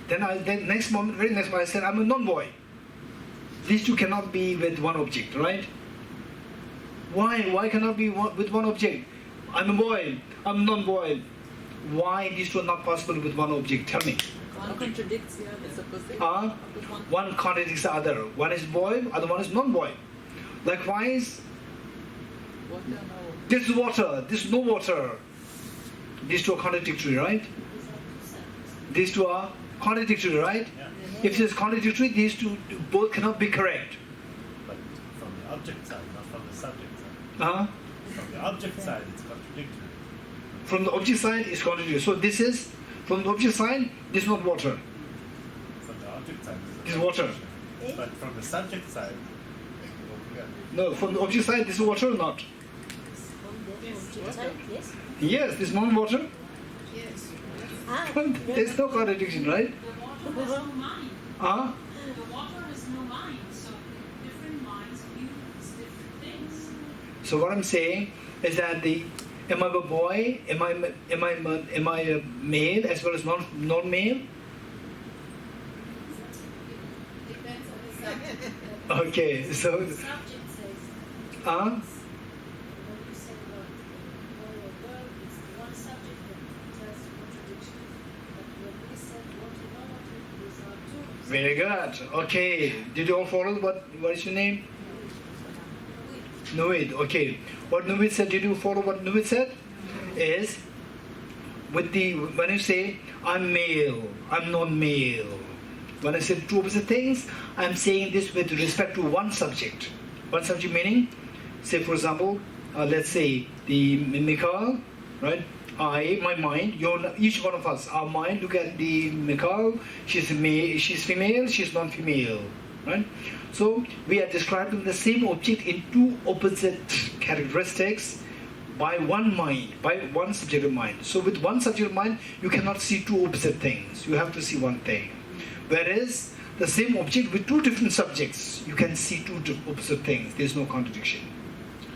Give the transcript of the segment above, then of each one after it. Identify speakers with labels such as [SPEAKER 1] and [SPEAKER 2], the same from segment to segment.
[SPEAKER 1] Then next moment, very next moment, I said, I'm a non-boy. These two cannot be with one object, right? Why? Why cannot be with one object? I'm a boy, I'm a non-boy. Why these two are not possible with one object? Tell me.
[SPEAKER 2] One contradicts the other.
[SPEAKER 1] One contradicts the other. One is boy, other one is non-boy. Likewise, this is water, this is no water. These two are contradictory, right? These two are contradictory, right?
[SPEAKER 3] Yeah.
[SPEAKER 1] If it is contradictory, these two both cannot be correct.
[SPEAKER 3] But from the object side, not from the subject side. From the object side, it's contradictory.
[SPEAKER 1] From the object side, it's contradictory. So this is, from the object side, this is not water.
[SPEAKER 3] From the object side,
[SPEAKER 1] This is water.
[SPEAKER 3] but from the subject side,
[SPEAKER 1] No, from the object side, this is water or not?
[SPEAKER 4] Yes.
[SPEAKER 1] Yes, this is non-water.
[SPEAKER 5] Yes.
[SPEAKER 1] There's no contradiction, right?
[SPEAKER 6] The water has no mind.
[SPEAKER 1] Huh?
[SPEAKER 6] The water has no mind, so different minds view different things.
[SPEAKER 1] So what I'm saying is that am I a boy? Am I a male as well as non-male?
[SPEAKER 5] Depends on the subject.
[SPEAKER 1] Okay, so
[SPEAKER 4] Subject says.
[SPEAKER 1] huh?
[SPEAKER 4] When you say about boy or girl, it's one subject that tells contradiction. But when we said water, no water, these are two.
[SPEAKER 1] Very good. Okay. Did you all follow what is your name? Nuid. Okay. What Nuid said, did you follow what Nuid said? Is when you say I'm male, I'm non-male. When I say two opposite things, I'm saying this with respect to one subject. One subject meaning, say for example, let's say the Mikhail, right? My mind, each one of us, our mind, look at the Mikhail, she's female, she's non-female, right? So we are describing the same object in two opposite characteristics by one mind, by one subjective mind. So with one subjective mind, you cannot see two opposite things. You have to see one thing. Whereas the same object with two different subjects, you can see two opposite things. There's no contradiction.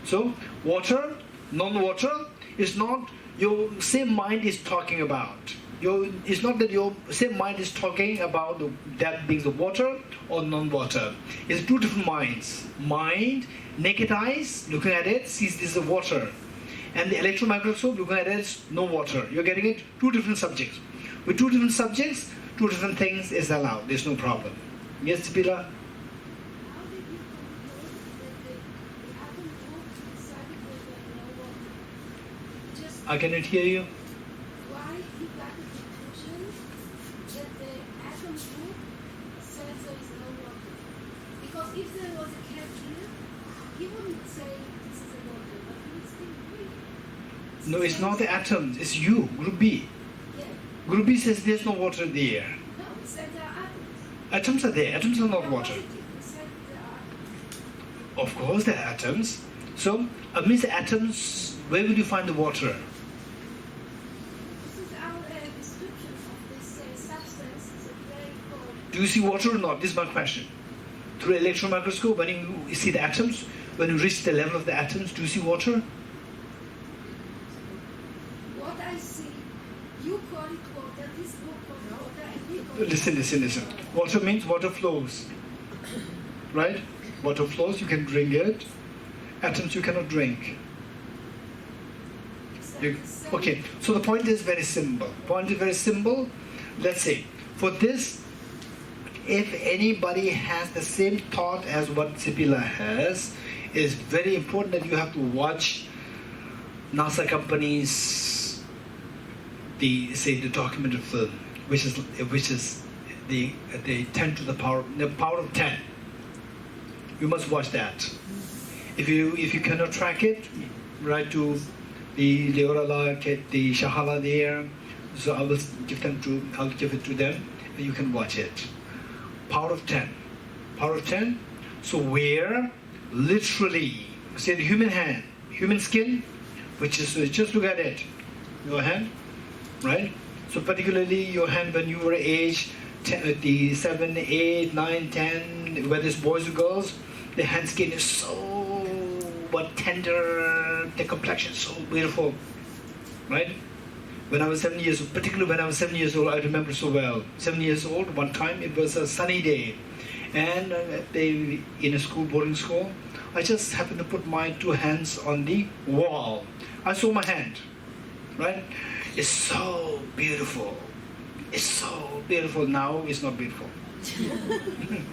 [SPEAKER 1] So water, non-water is not your same mind is talking about. It's not that your same mind is talking about that being the water or non-water. It's two different minds. Mind, naked eyes, looking at it, sees this is water. And the electron microscope, looking at it, is no water. You're getting it? Two different subjects. With two different subjects, two different things is allowed. There's no problem. Yes, Tipila?
[SPEAKER 5] How did you conclude that the atom group decided that no water? Just
[SPEAKER 1] I cannot hear you.
[SPEAKER 5] why you got the conclusion that the atom group said there is no water? Because if there was a cat here, he wouldn't say this is a water, but he would still agree.
[SPEAKER 1] No, it's not the atoms. It's you, Group B.
[SPEAKER 5] Yeah.
[SPEAKER 1] Group B says there's no water there.
[SPEAKER 5] No, it said there are atoms.
[SPEAKER 1] Atoms are there. Atoms are not
[SPEAKER 5] There
[SPEAKER 1] water.
[SPEAKER 5] was a difference, it said there are atoms.
[SPEAKER 1] Of course, there are atoms. So, amidst the atoms, where will you find the water?
[SPEAKER 5] This is our description of this substance. Is a very called.
[SPEAKER 1] Do you see water or not? This is my question. Through electron microscope, when you see the atoms, when you reach the level of the atoms, do you see water?
[SPEAKER 5] What I see, you call it water, this book calls water, and we call it
[SPEAKER 1] Listen. Water means water flows. Right? Water flows, you can drink it. Atoms you cannot drink. Okay, so the point is very simple. Let's say, for this, if anybody has the same thought as what Sipila has, it's very important that you have to watch NASA companies, the documentary film, which is the 10 to the power of 10. You must watch that. If you cannot track it, write to the Leorala, the Shahala there. So I'll give it to them, and you can watch it. Power of 10. Power of 10. So where literally, say the human hand, human skin, which is just look at it, your hand, right? So particularly your hand when you were aged 7, 8, 9, 10, whether it's boys or girls, the hand skin is so tender, the complexion is so beautiful, right? When I was 7 years old, particularly when I was 7 years old, I remember so well. 7 years old, one time it was a sunny day, and in a school, boarding school, I just happened to put my two hands on the wall. I saw my hand, right? It's so beautiful. It's so beautiful. Now it's not beautiful,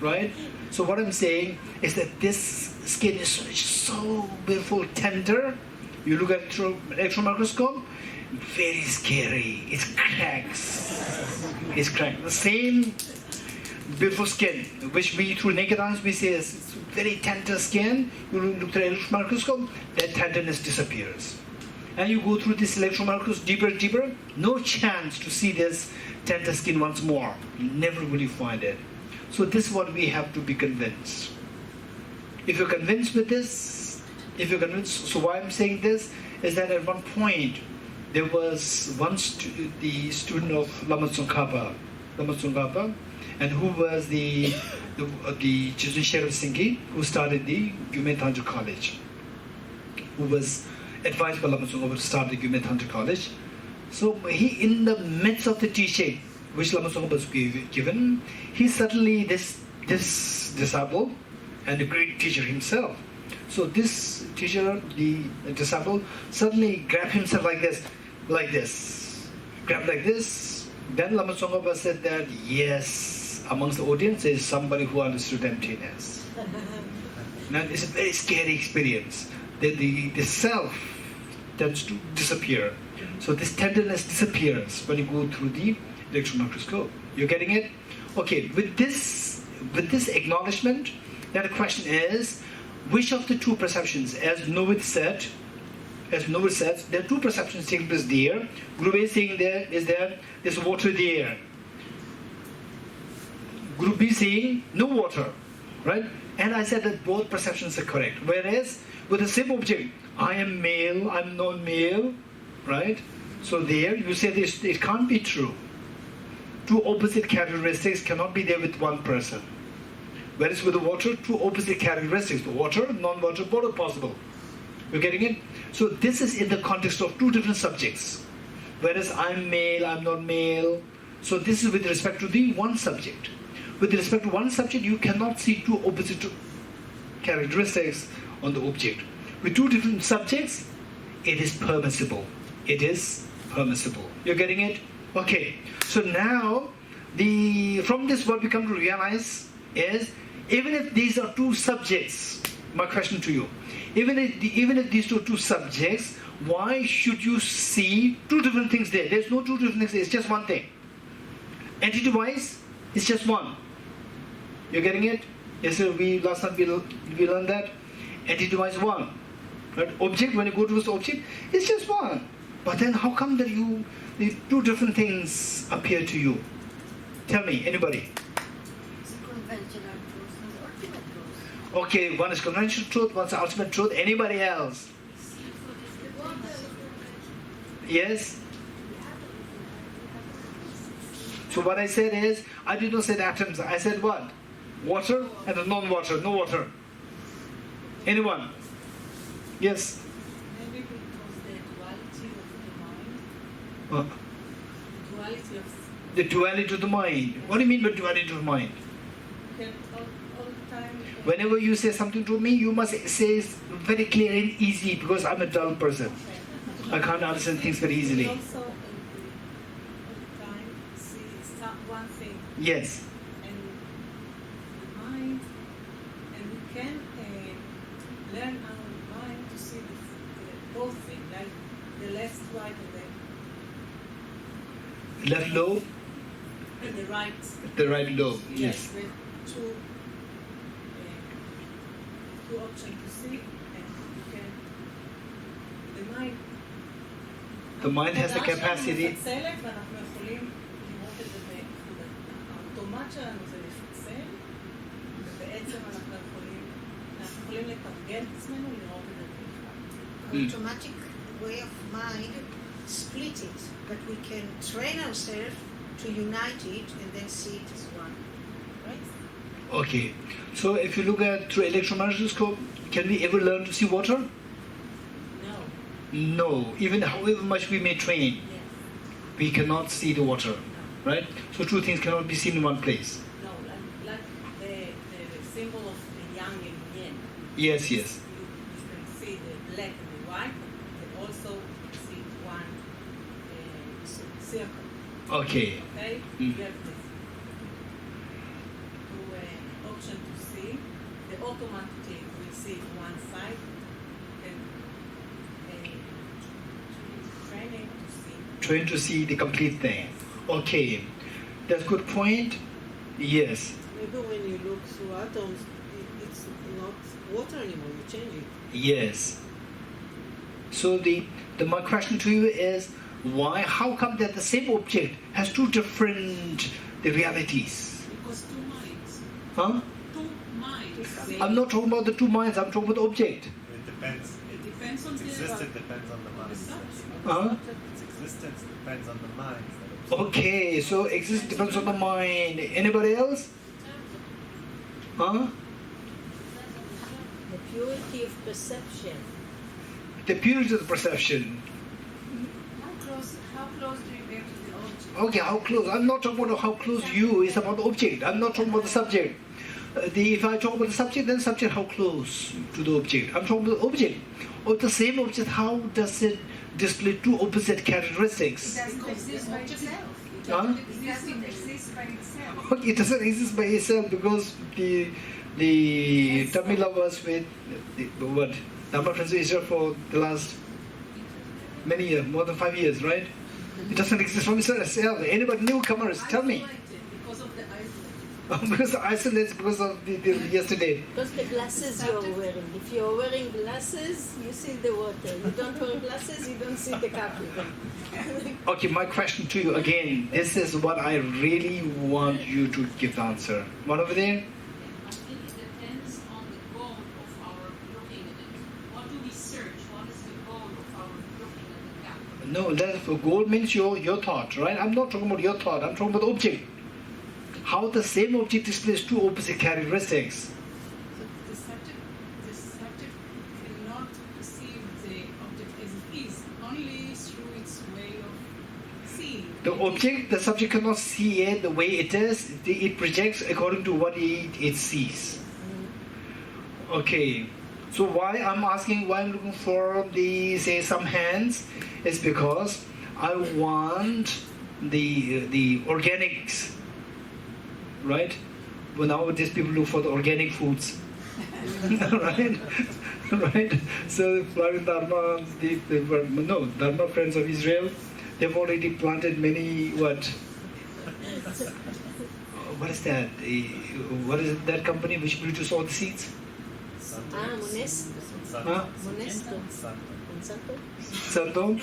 [SPEAKER 1] right? So what I'm saying is that this skin is so beautiful, tender. You look at it through electron microscope, very scary. It cracks. It's cracked. The same beautiful skin, which we through naked eyes we say is very tender skin. You look through electron microscope, that tenderness disappears. And you go through this electron microscope deeper, no chance to see this tender skin once more. Never will you find it. So this is what we have to be convinced. If you're convinced with this, so why I'm saying this is that at one point there was the student of Lama Tsongkhapa, and who was the Jesuit Sheriff Singhi, who started the Gyume Thanju College, who was advised by Lama Tsongkhapa to start the Gyume Thanju College. So he, in the midst of the teaching which Lama Tsongkhapa was given, he suddenly, this disciple, and a great teacher himself. So this teacher, the disciple, suddenly grabbed himself like this, grabbed like this. Then Lama Tsongkhapa said that, yes, amongst the audience is somebody who understood emptiness. Now it's a very scary experience. The self tends to disappear. So this tenderness disappears when you go through the electron microscope. You're getting it? Okay, with this acknowledgement, then the question is, which of the two perceptions, as Novid said, there are two perceptions taking place there. Group A is saying there's water there. Group B saying no water, right? And I said that both perceptions are correct. Whereas with the same object, I am male, I'm non-male, right? So there you say this, it can't be true. Two opposite characteristics cannot be there with one person. Whereas with the water, two opposite characteristics, the water, non-water, both are possible. You're getting it? So this is in the context of two different subjects. Whereas I'm male, I'm not male. So this is with respect to the one subject. With respect to one subject, you cannot see two opposite characteristics on the object. With two different subjects, it is permissible. It is permissible. You're getting it? Okay. So now, from this what we come to realize is, even if these are two subjects, my question to you, even if these are two subjects, why should you see two different things there? There's no two different things, it's just one thing. Entity-wise, it's just one. You're getting it? Yes, sir, last time we learned that. Entity-wise, one. Right? Object, when you go to this object, it's just one. But then how come that the two different things appear to you? Tell me, anybody?
[SPEAKER 4] It's a conventional truth and ultimate truth.
[SPEAKER 1] Okay, one is conventional truth, one's ultimate truth. Anybody else? Yes? So what I said is, I did not say the atoms. I said what? Water and the non-water, no water. Anyone? Yes?
[SPEAKER 2] Maybe because the duality of the mind,
[SPEAKER 1] The duality of the mind. What do you mean by duality of the mind?
[SPEAKER 2] can all the time.
[SPEAKER 1] Whenever you say something to me, you must say it very clear and easy, because I'm a dull person. I can't understand things very
[SPEAKER 2] We
[SPEAKER 1] easily.
[SPEAKER 2] also all the time see one thing
[SPEAKER 1] Yes.
[SPEAKER 2] and the mind, and we can learn our mind to see the both things, like the left, right, and
[SPEAKER 1] Left lobe,
[SPEAKER 2] the right.
[SPEAKER 1] the right lobe. Yes.
[SPEAKER 2] The two options to see, and you can. The mind.
[SPEAKER 1] The mind has the
[SPEAKER 2] התודעה שלנו
[SPEAKER 1] capacity.
[SPEAKER 2] מפצלת, ואנחנו יכולים לראות את זה באיכות. האוטומט שלנו זה לפצל, ובעצם אנחנו יכולים לתרגל את עצמנו לראות את זה באיכות.
[SPEAKER 7] Automatic way of mind split it, but we can train ourselves to unite it and then see it as one. Right?
[SPEAKER 1] Okay. So if you look at through electron microscope, can we ever learn to see water?
[SPEAKER 2] No.
[SPEAKER 1] No. Even however much we may train.
[SPEAKER 2] Yes.
[SPEAKER 1] we cannot see the water, right? So two things cannot be seen in one place.
[SPEAKER 2] No, like the symbol of the yang and yin.
[SPEAKER 1] Yes, yes.
[SPEAKER 2] You can see the black and the white, but also see one circle.
[SPEAKER 1] Okay.
[SPEAKER 2] Okay?
[SPEAKER 1] Mm.
[SPEAKER 2] You have this option to see. The automatically will see one side, and training to see.
[SPEAKER 1] Trying to see the complete thing. Okay. That's good point. Yes.
[SPEAKER 8] Maybe when you look through atoms, it's not water anymore, you change it.
[SPEAKER 1] Yes. So my question to you is, why? How come that the same object has two different realities?
[SPEAKER 6] Because two minds.
[SPEAKER 1] Huh?
[SPEAKER 6] Two minds.
[SPEAKER 1] I'm not talking about the two minds. I'm talking about the object.
[SPEAKER 3] It depends.
[SPEAKER 6] It depends on
[SPEAKER 3] Its
[SPEAKER 6] the
[SPEAKER 3] existence depends on the mind.
[SPEAKER 1] Huh?
[SPEAKER 3] Its existence depends on the mind.
[SPEAKER 1] Okay. So existence depends on the mind. Anybody else? Huh?
[SPEAKER 7] The purity of perception.
[SPEAKER 1] The purity of the perception.
[SPEAKER 6] How close do you get to the object?
[SPEAKER 1] Okay, how close? I'm not talking about how close you is about the object. I'm not talking about the subject. If I talk about the subject, then subject how close to the object. I'm talking about the object. Or the same object, how does it display two opposite characteristics?
[SPEAKER 6] It doesn't exist by itself.
[SPEAKER 1] Huh?
[SPEAKER 6] It doesn't exist by itself.
[SPEAKER 1] Okay, it doesn't exist by itself because the Tamil lovers with what Dharma friends of Israel for the last many years, more than 5 years, right? It doesn't exist from itself. Anybody, newcomers, tell me.
[SPEAKER 2] Because of the isolation.
[SPEAKER 1] Because the isolates because of the yesterday.
[SPEAKER 7] Because the glasses you're wearing. If you're wearing glasses, you see the water. You don't wear glasses, you don't see the cup even.
[SPEAKER 1] Okay, my question to you again. This is what I really want you to give the answer. One over there.
[SPEAKER 6] I think it depends on the goal of our looking at it. What do we search? What is the goal of our looking at the gap?
[SPEAKER 1] No, goal means your thought, right? I'm not talking about your thought. I'm talking about the object. How the same object displays two opposite characteristics.
[SPEAKER 6] So the subject cannot perceive the object as it is, only through its way of seeing.
[SPEAKER 1] The subject cannot see it the way it is. It projects according to what it sees. Okay. So why I'm looking for some hands is because I want the organics. Right? Well, nowadays people look for the organic foods. Right? Right? So Flavin Dharma, Dharma friends of Israel, they've already planted many what is that? What is that company which produces all the seeds?
[SPEAKER 7] Monesto.
[SPEAKER 1] Huh?
[SPEAKER 7] Monesto.
[SPEAKER 3] Santo.
[SPEAKER 1] Santo?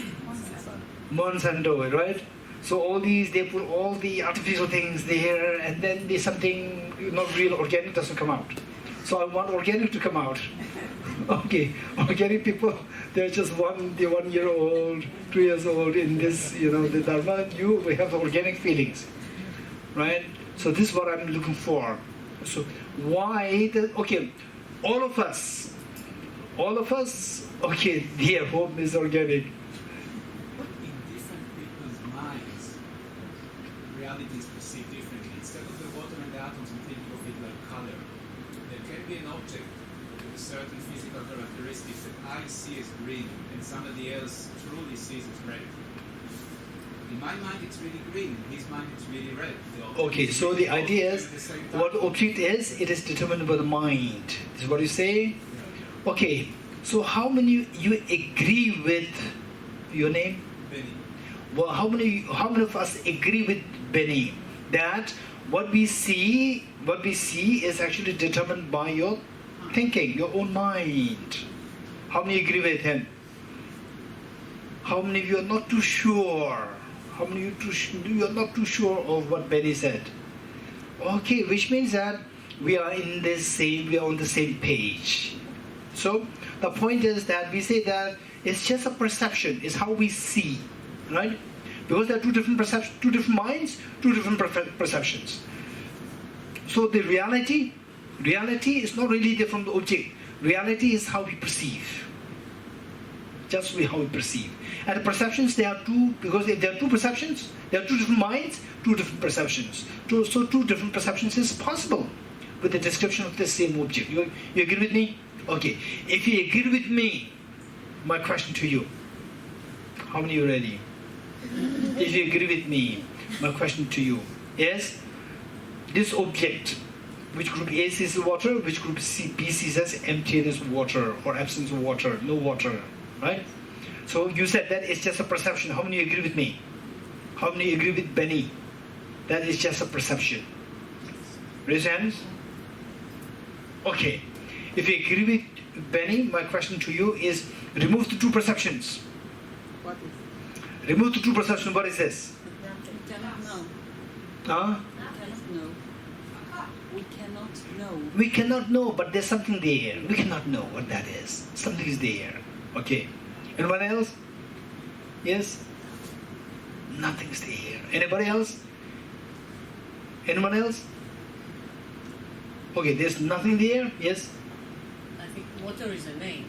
[SPEAKER 1] Monsanto, right? So all these, they put all the artificial things there, and then there's something not real organic doesn't come out. So I want organic to come out. Okay, organic people, they're just 1 year old, 2 years old in this, the Dharma. We have the organic feelings, right? So this is what I'm looking for. So why? All of us, okay, their home is organic.
[SPEAKER 9] In different people's minds, reality is perceived differently. Instead of the water and the atoms, I'm thinking of it like color. There can be an object with certain physical characteristics that I see as green, and somebody else truly sees as red. In my mind, it's really green. In his mind, it's really red.
[SPEAKER 1] Okay, so the idea is, what the object is, it is determined by the mind. This is what you say? Okay, so how many you agree with your name?
[SPEAKER 9] Benny.
[SPEAKER 1] Well, how many of us agree with Benny that what we see is actually determined by your thinking, your own mind? How many agree with him? How many of you are not too sure? How many of you are not too sure of what Benny said? Okay, which means that we are on the same page. So the point is that we say that it's just a perception, it's how we see, right? Because there are two different minds, two different perceptions. So the reality is not really different from the object. Reality is how we perceive. Just how we perceive. And the perceptions, there are two, because if there are two perceptions, there are two different minds, two different perceptions. So two different perceptions is possible with the description of the same object. You agree with me? Okay. If you agree with me, my question to you. How many are ready? If you agree with me, my question to you is, this object, which group A sees as water, which group B sees as emptiness of water or absence of water, no water, right? So you said that it's just a perception. How many agree with me? How many agree with Benny? That is just a perception. Raise your hands. Okay. If you agree with Benny, my question to you is, remove the two perceptions.
[SPEAKER 8] What is
[SPEAKER 1] Remove the two perceptions. What is this?
[SPEAKER 6] We cannot know.
[SPEAKER 1] Huh?
[SPEAKER 6] We cannot know.
[SPEAKER 1] We cannot know, but there's something there. We cannot know what that is. Something is there. Okay. Anyone else? Yes? Nothing's there. Anybody else? Anyone else? Okay, there's nothing there. Yes?
[SPEAKER 10] I think water is a name.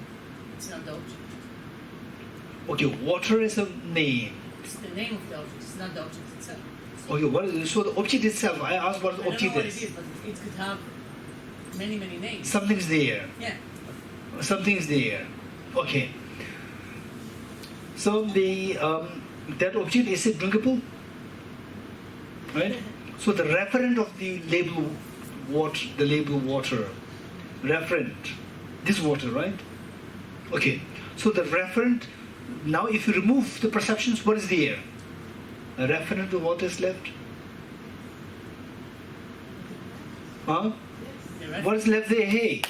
[SPEAKER 10] It's not the object.
[SPEAKER 1] Okay, water is a name.
[SPEAKER 10] It's the name of the object. It's not the object itself.
[SPEAKER 1] Okay, what is it? So the object itself, I asked what the
[SPEAKER 10] I don't know
[SPEAKER 1] object
[SPEAKER 10] what
[SPEAKER 1] is.
[SPEAKER 10] it is, but it could have many, many names.
[SPEAKER 1] Something's there.
[SPEAKER 10] Yeah.
[SPEAKER 1] Something's there. Okay. So the that object, is it drinkable? Right? So the referent of the label water, referent, this water, right? Okay. So the referent, now if you remove the perceptions, what is there? A referent to what is left? Huh? What is left there? Hey,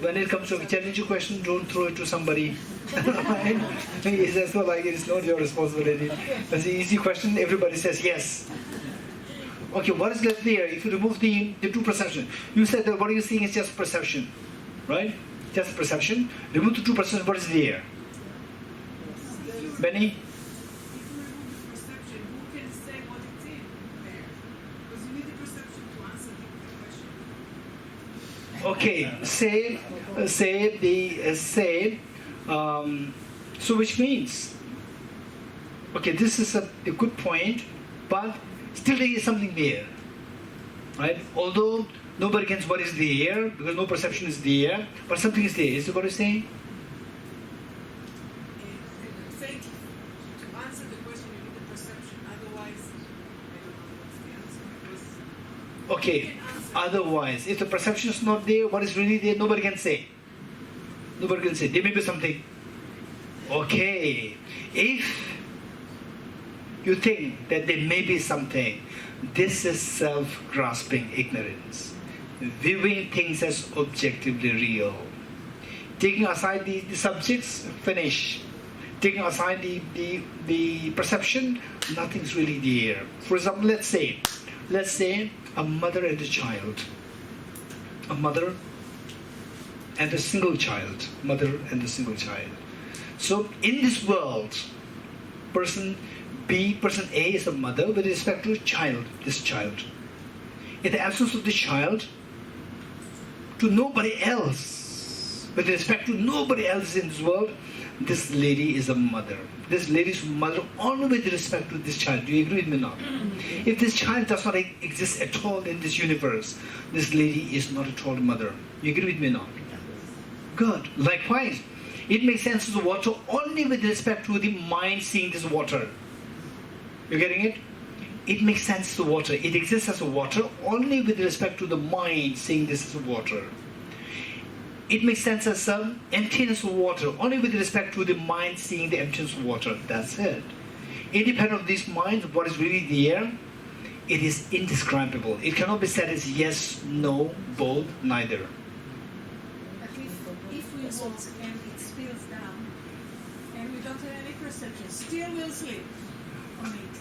[SPEAKER 1] when it comes to a challenging question, don't throw it to somebody. It's not like it's not your responsibility. That's an easy question. Everybody says yes. Okay, what is left there? If you remove the two perceptions, you said that what you're seeing is just perception, right? Just perception. Remove the two perceptions. What is there? Benny? Okay, so which means, okay, this is a good point, but still there is something there, right? Although nobody can what is there, because no perception is there, but something is there. Is that what you're saying?
[SPEAKER 11] Saying to answer the question, you need the perception. Otherwise, I don't know what's the answer. Because
[SPEAKER 1] Okay, otherwise, if the perception is not there, what is really there, nobody can say. Nobody can say. There may be something. Okay, if you think that there may be something, this is self-grasping ignorance. Viewing things as objectively real. Taking aside the subjects, finish. Taking aside the perception, nothing's really there. For example, let's say a mother and a child. A mother and a single child. Mother and a single child. So in this world, person B, person A is a mother with respect to this child. In the absence of the child, to nobody else, with respect to nobody else in this world, this lady is a mother. This lady is mother only with respect to this child. Do you agree with me or not? If this child does not exist at all in this universe, this lady is not at all mother. You agree with me or not? Good. Likewise, it makes sense as water only with respect to the mind seeing this water. You getting it? It makes sense as water. It exists as a water only with respect to the mind seeing this as water. It makes sense as emptiness of water only with respect to the mind seeing the emptiness of water. That's it. Independent of these minds, what is really there, it is indescribable. It cannot be said as yes, no, both, neither.
[SPEAKER 2] But if we walk and it spills down and we don't have any perception, still we'll sleep on it.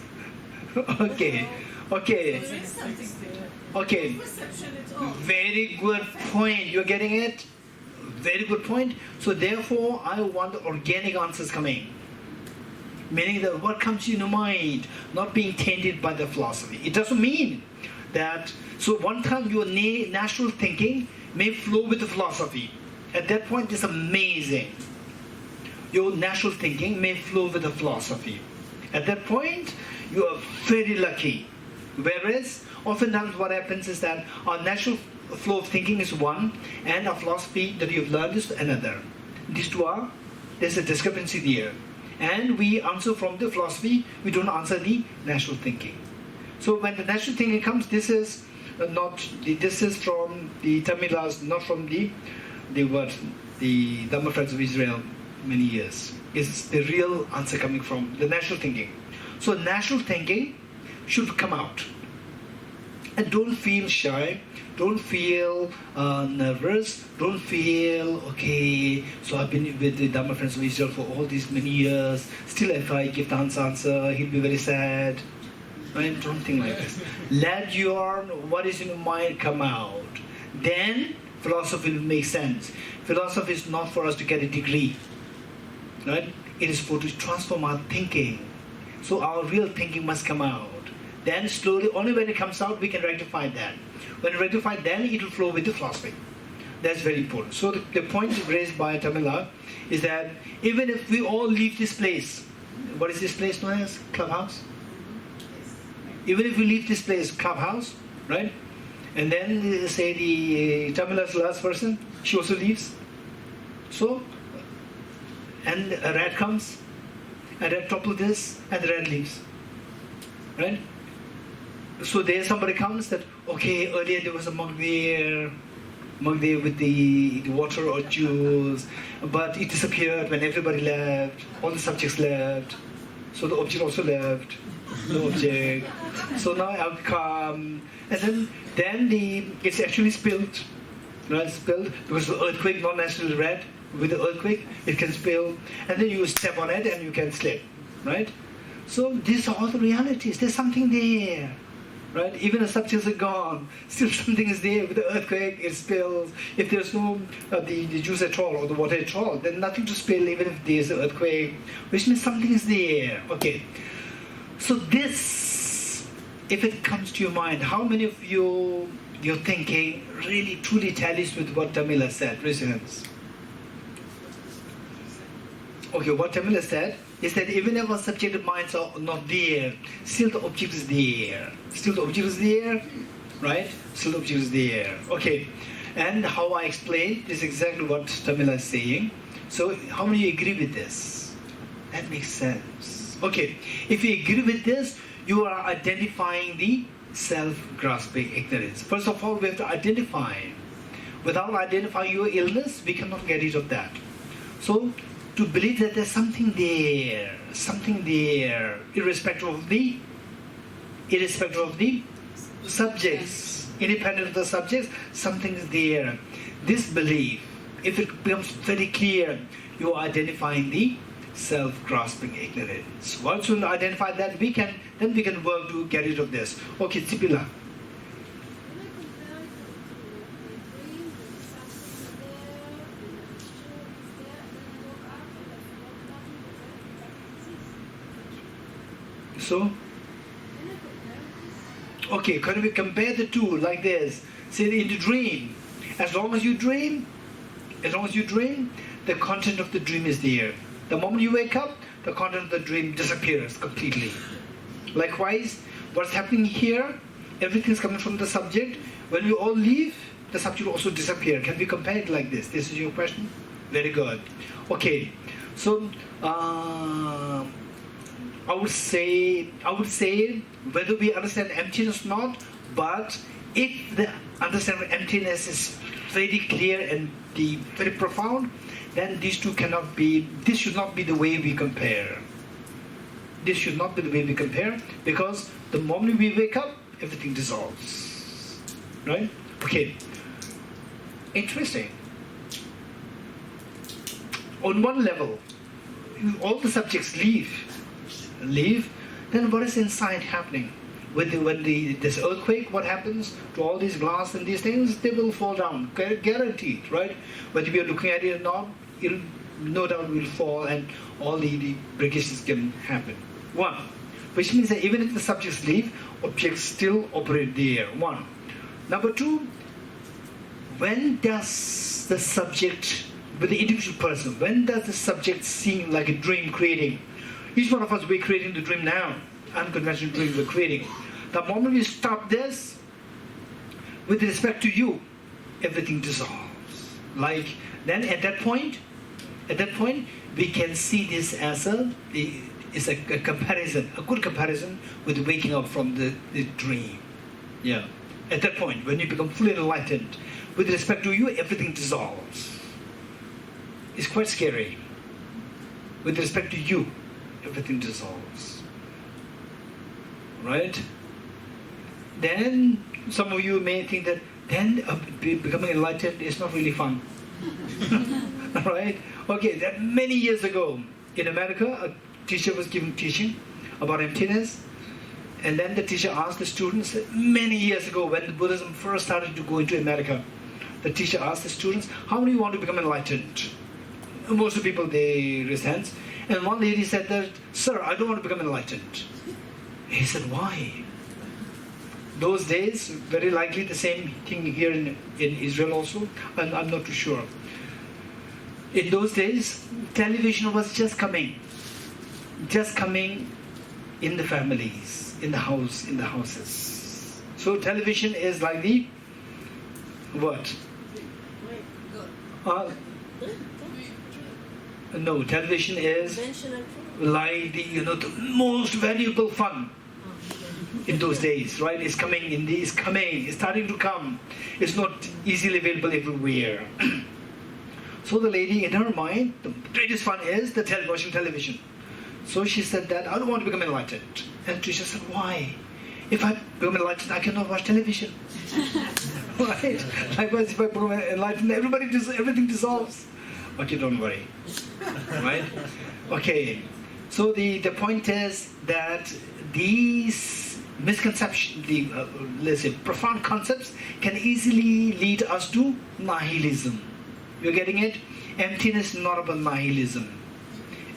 [SPEAKER 1] Okay.
[SPEAKER 2] So there is something there.
[SPEAKER 1] Okay.
[SPEAKER 2] No perception at all.
[SPEAKER 1] Very good point. You're getting it? Very good point. So therefore, I want the organic answers coming. Meaning that what comes in your mind, not being tainted by the philosophy. It doesn't mean that, so one time your natural thinking may flow with the philosophy. At that point, it's amazing. your natural thinking may flow with the philosophy. At that point, you are very lucky. Whereas, oftentimes what happens is that our natural flow of thinking is one, and our philosophy that you've learned is another. These two are, there's a discrepancy there. And we answer from the philosophy, we don't answer the natural thinking. So when the natural thinking comes, this is from the Tamilas, not from the Dhamma Friends of Israel many years. It's the real answer coming from the natural thinking. So natural thinking should come out. And don't feel shy, don't feel nervous, don't feel, okay, so I've been with the Dhamma Friends of Israel for all these many years, still if I give the answer, he'll be very sad. Right? Don't think like this. Let what is in your mind come out. Then philosophy will make sense. Philosophy is not for us to get a degree. Right? It is for to transform our thinking. So our real thinking must come out. Then slowly, only when it comes out, we can rectify that. When we rectify, then it will flow with the philosophy. That's very important. So the point raised by Tamila is that even if we all leave this place, what is this place known as? Clubhouse? Even if we leave this place, Clubhouse, right? And then say the Tamila's last person, she also leaves. So, and a rat comes, and rat topples this, and the rat leaves. Right? So there somebody comes that, okay, earlier there was a mug there with the water or juice, but it disappeared when everybody left, all the subjects left, so the object also left, no object. So now I'll come, and then it's actually spilled, right? Spilled because the earthquake, not necessarily red, with the earthquake, it can spill, and then you step on it and you can slip, right? So these are all the realities. There's something there, right? Even the subjects are gone, still something is there. With the earthquake, it spills. If there's no the juice at all or the water at all, then nothing to spill. Even if there's an earthquake, which means something is there. Okay. So this, if it comes to your mind, how many of your thinking really truly tallies with what Tamila said? Raise your hands. Okay, what Tamila said is that even if our subjective minds are not there, still the object is there. Still the object is there, right? Still the object is there. Okay, and how I explained is exactly what Tamila is saying. So how many agree with this? That makes sense. Okay, if you agree with this, you are identifying the self-grasping ignorance. First of all, we have to identify. Without identifying your illness, we cannot get rid of that. So, to believe that there's something there, irrespective of the subjects, independent of the subjects, something is there. This belief, if it becomes very clear, you are identifying the self-grasping ignorance. Once you identify that, we can work to get rid of this. Okay, Tsipila. So, okay, can we compare the two like this? Say in the dream, as long as you dream, the content of the dream is there. The moment you wake up, the content of the dream disappears completely. Likewise, what's happening here, everything's coming from the subject. When we all leave, the subject will also disappear. Can we compare it like this? This is your question? Very good. Okay, so I would say whether we understand emptiness or not, but if the understanding of emptiness is very clear and very profound, then these two cannot be, this should not be the way we compare. This should not be the way we compare, because the moment we wake up, everything dissolves. Right? Okay. Interesting. On one level, all the subjects leave, then what is inside happening? When this earthquake, what happens to all these glass and these things? They will fall down, guaranteed, right? Whether we are looking at it or not, it'll no doubt will fall, and all the breakages can happen. One, which means that even if the subjects leave, objects still operate there. One. Number two, when does the subject with the individual person. When does the subject seem like a dream creating? Each one of us, we're creating the dream now. Unconventional dream we're creating. The moment we stop this, with respect to you, everything dissolves. Like, then at that point, we can see this as a comparison, a good comparison with waking up from the dream. Yeah. At that point, when you become fully enlightened, with respect to you, everything dissolves. It's quite scary. With respect to you, everything dissolves. Right? Then some of you may think that then becoming enlightened is not really fun. Right? Okay, that many years ago in America, a teacher was giving teaching about emptiness, and then the teacher asked the students, many years ago when Buddhism first started to go into America, the teacher asked the students, how many want to become enlightened? Most of the people, they raised hands. And one lady said that, sir, I don't want to become enlightened. He said, why? Those days, very likely the same thing here in Israel also, and I'm not too sure. In those days, television was just coming in the families, in the houses. So television is like the what? No, television is like the most valuable fun in those days, right? It's starting to come. It's not easily available everywhere. So the lady, in her mind, the greatest fun is watching television. So she said that, I don't want to become enlightened. And teacher said, why? If I become enlightened, I cannot watch television. Right? Likewise, if I become enlightened, everything dissolves. Okay, don't worry. Right? Okay. So the point is that these misconceptions, let's say profound concepts, can easily lead us to nihilism. You're getting it? Emptiness, not about nihilism.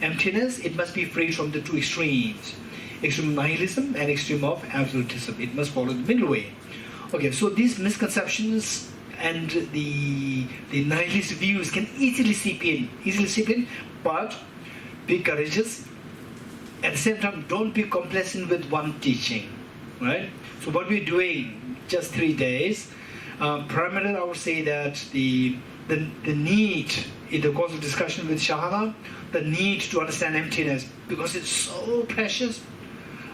[SPEAKER 1] Emptiness, it must be free from the two extremes. Extreme nihilism and extreme of absolutism. It must follow the middle way. Okay, so these misconceptions and the nihilist views can easily seep in, but be courageous. At the same time, don't be complacent with one teaching, right? So what we're doing, just 3 days, primarily I would say that the need, in the course of discussion with Shahana, the need to understand emptiness, because it's so precious.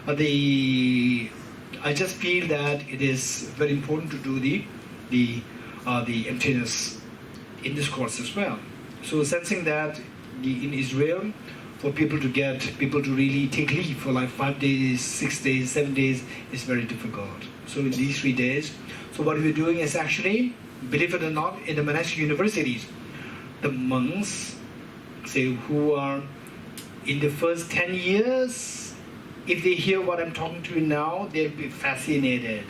[SPEAKER 1] I just feel that it is very important to do the emptiness in this course as well. So sensing that in Israel, for people to really take leave for like 5 days, 6 days, 7 days is very difficult. So in these 3 days, so what we're doing is actually, believe it or not, in the monastic universities, the monks, say, who are in the first 10 years, if they hear what I'm talking to you now, they'll be fascinated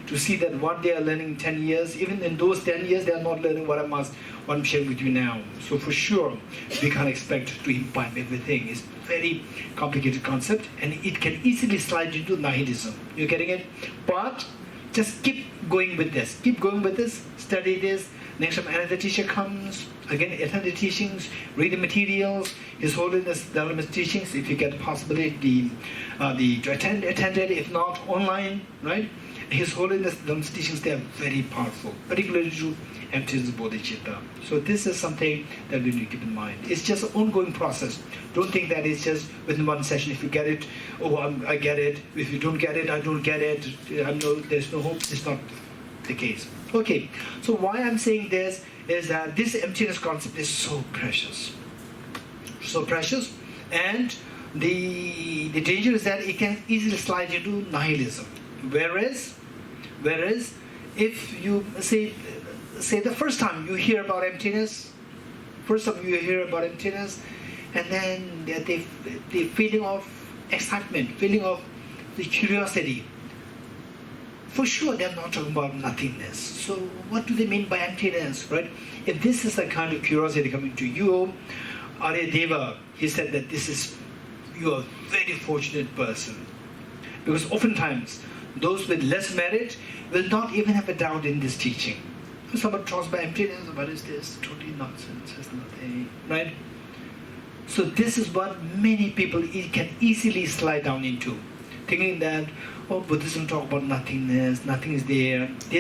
[SPEAKER 1] to see that what they are learning in 10 years, even in those 10 years, they are not learning what I'm sharing with you now. So for sure, we can't expect to imbibe everything. It's a very complicated concept, and it can easily slide into nihilism. You're getting it? But just keep going with this. Keep going with this. Study this. Next time another teacher comes, again, attend the teachings, read the materials, His Holiness Dharma's teachings, if you get the possibility to attend it, if not, online, right? His Holiness Dharma's teachings, they are very powerful, particularly to emptiness bodhicitta. So this is something that we need to keep in mind. It's just an ongoing process. Don't think that it's just within one session. If you get it, I get it. If you don't get it, I don't get it. There's no hope. It's not the case. Okay, so why I'm saying this is that this emptiness concept is so precious. So precious, and the danger is that it can easily slide into nihilism. Whereas if you say the first time you hear about emptiness, and then the feeling of excitement, feeling of the curiosity, for sure they're not talking about nothingness. So what do they mean by emptiness, right? If this is the kind of curiosity coming to you, Aryadeva, he said that you are a very fortunate person. Because oftentimes, those with less merit will not even have a doubt in this teaching. Someone talks about emptiness. What is this? Totally nonsense. It's nothing, right? So this is what many people can easily slide down into, thinking that, oh, Buddhism talk about nothingness, nothing is there. They